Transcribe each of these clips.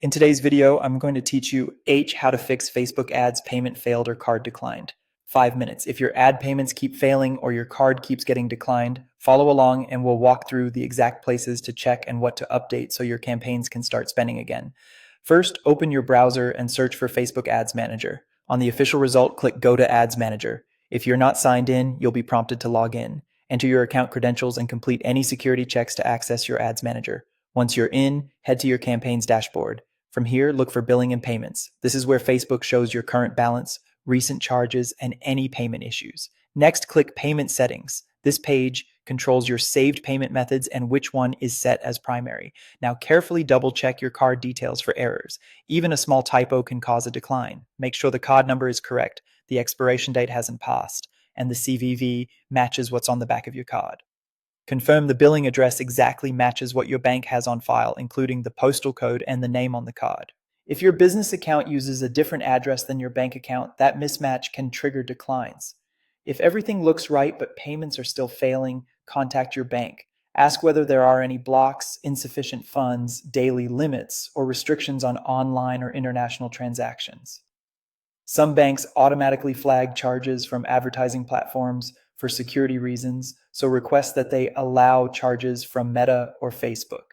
In today's video, I'm going to teach you how to fix Facebook ads payment failed or card declined. 5 minutes. If your ad payments keep failing or your card keeps getting declined, follow along and we'll walk through the exact places to check and what to update so your campaigns can start spending again. First, open your browser and search for Facebook Ads Manager. On the official result, click Go to Ads Manager. If you're not signed in, you'll be prompted to log in. Enter your account credentials and complete any security checks to access your Ads Manager. Once you're in, head to your campaign's dashboard. From here, look for billing and payments. This is where Facebook shows your current balance, recent charges, and any payment issues. Next, click Payment Settings. This page controls your saved payment methods and which one is set as primary. Now, carefully double check your card details for errors. Even a small typo can cause a decline. Make sure the card number is correct, the expiration date hasn't passed, and the CVV matches what's on the back of your card. Confirm the billing address exactly matches what your bank has on file, including the postal code and the name on the card. If your business account uses a different address than your bank account, that mismatch can trigger declines. If everything looks right but payments are still failing, contact your bank. Ask whether there are any blocks, insufficient funds, daily limits, or restrictions on online or international transactions. Some banks automatically flag charges from advertising platforms for security reasons, so request that they allow charges from Meta or Facebook.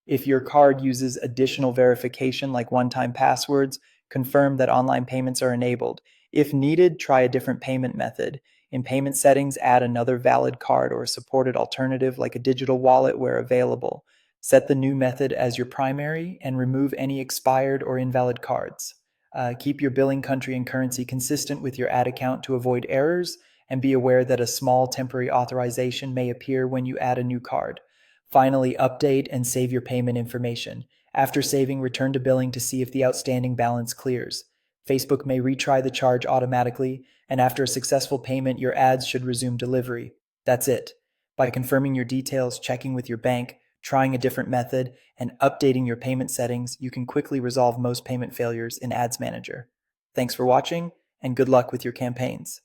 If your card uses additional verification like one-time passwords, confirm that online payments are enabled. If needed, try a different payment method. In payment settings, add another valid card or a supported alternative like a digital wallet where available. Set the new method as your primary and remove any expired or invalid cards. Keep your billing country and currency consistent with your ad account to avoid errors, and be aware that a small temporary authorization may appear when you add a new card. Finally, update and save your payment information. After saving, return to billing to see if the outstanding balance clears. Facebook may retry the charge automatically, and after a successful payment, your ads should resume delivery. That's it. By confirming your details, checking with your bank, trying a different method, and updating your payment settings, you can quickly resolve most payment failures in Ads Manager. Thanks for watching, and good luck with your campaigns.